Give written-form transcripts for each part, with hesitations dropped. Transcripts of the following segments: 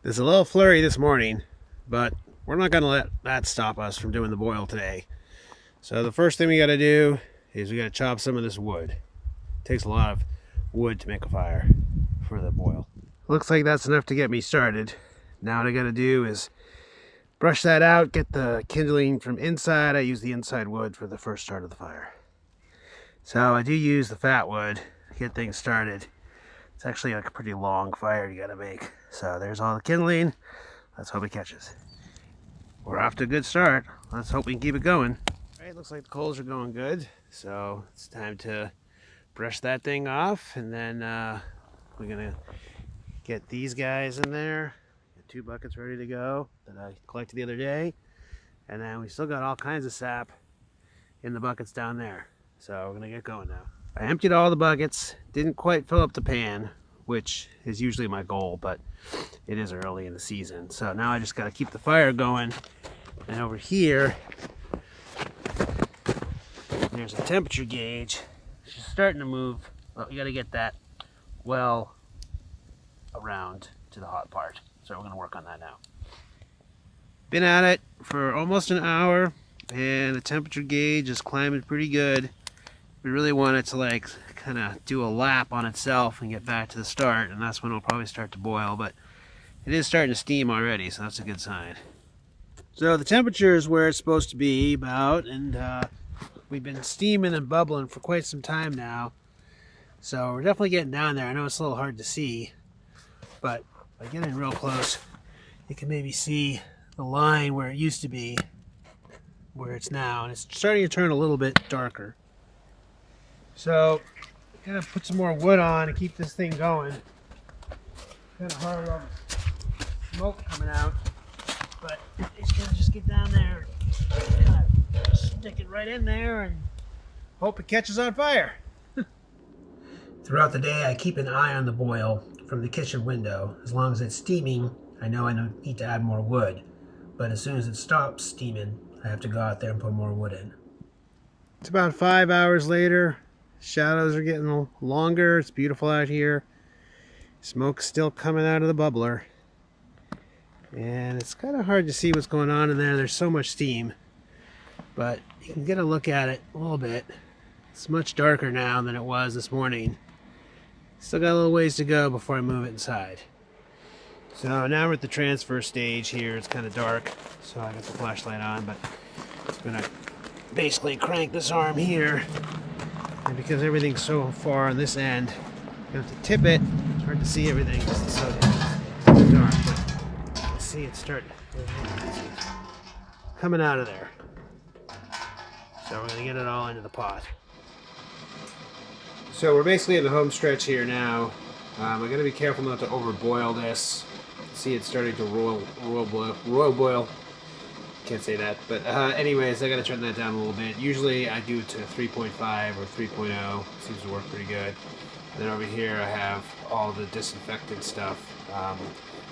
There's a little flurry this morning, but we're not going to let that stop us from doing the boil today. So the first thing we got to do is we got to chop some of this wood. It takes a lot of wood to make a fire for the boil. Looks like that's enough to get me started. Now what I got to do is brush that out, get the kindling from inside. I use the inside wood for the first start of the fire. So I do use the fat wood to get things started. It's actually like a pretty long fire you gotta make. So there's all the kindling. Let's hope it catches. We're off to a good start. Let's hope we can keep it going. All right, looks like the coals are going good. So it's time to brush that thing off, and then we're gonna get these guys in there. Got 2 buckets ready to go that I collected the other day. And then we still got all kinds of sap in the buckets down there. So we're gonna get going now. I emptied all the buckets, didn't quite fill up the pan, which is usually my goal, but it is early in the season. So now I just got to keep the fire going. And over here, there's a temperature gauge. It's starting to move. Well, you got to get that well around to the hot part. So we're going to work on that now. Been at it for almost an hour, and the temperature gauge is climbing pretty good. We really want it to like kind of do a lap on itself and get back to the start, and that's when it'll probably start to boil, but it is starting to steam already, so that's a good sign. So the temperature is where it's supposed to be about, and we've been steaming and bubbling for quite some time now, so we're definitely getting down there. I know it's a little hard to see, but by getting real close you can maybe see the line where it used to be, where it's now, and it's starting to turn a little bit darker. So, gotta put some more wood on to keep this thing going. Kind of hard on smoke coming out, but it's gonna just get down there, kind of stick it right in there, and hope it catches on fire. Throughout the day, I keep an eye on the boil from the kitchen window. As long as it's steaming, I know need to add more wood. But as soon as it stops steaming, I have to go out there and put more wood in. It's about 5 hours later. Shadows are getting longer. It's beautiful out here. Smoke's still coming out of the bubbler. And it's kind of hard to see what's going on in there. There's so much steam. But you can get a look at it a little bit. It's much darker now than it was this morning. Still got a little ways to go before I move it inside. So now we're at the transfer stage here. It's kind of dark, so I got the flashlight on, but I'm going to basically crank this arm here. And because everything's so far on this end, you have to tip it. It's hard to see everything because it's so dark. But you can see it start coming out of there. So we're going to get it all into the pot. So we're basically in the home stretch here now. I'm going to be careful not to overboil this. See, it's starting to royal boil. Can't say that, but anyways, I gotta turn that down a little bit. Usually I do it to 3.5 or 3.0. Seems to work pretty good. And then over here I have all the disinfectant stuff.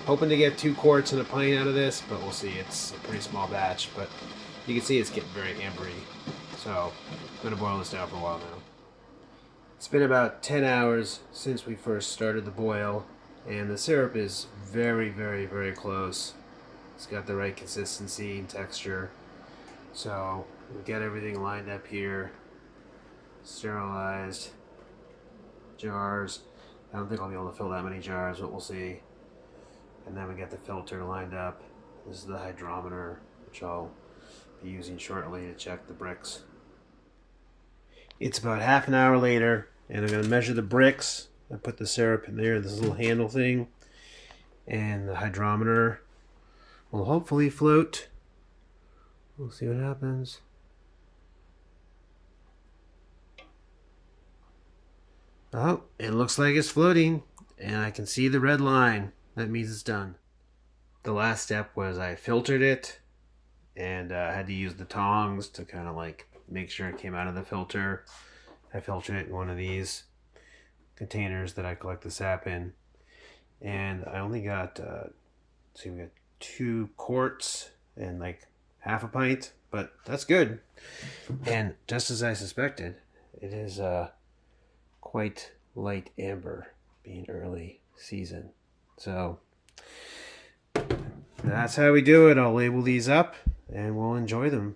Hoping to get 2 quarts and a pint out of this, but we'll see. It's a pretty small batch, but you can see it's getting very ambery. So I'm gonna boil this down for a while now. It's been about 10 hours since we first started the boil, and the syrup is very, very, very close. It's got the right consistency and texture. So we'll get everything lined up here. Sterilized. Jars. I don't think I'll be able to fill that many jars, but we'll see. And then we get the filter lined up. This is the hydrometer, which I'll be using shortly to check the bricks. It's about half an hour later, and I'm going to measure the bricks. I put the syrup in there, this little handle thing, and the hydrometer will hopefully float. We'll see what happens. Oh, it looks like it's floating, and I can see the red line. That means it's done. The last step was I filtered it, and I had to use the tongs to kind of like make sure it came out of the filter. I filtered it in one of these containers that I collect the sap in, and I only got we got 2 quarts and like half a pint, but that's good. And just as I suspected, it is quite light amber, being early season. So That's how we do it. I'll label these up and we'll enjoy them.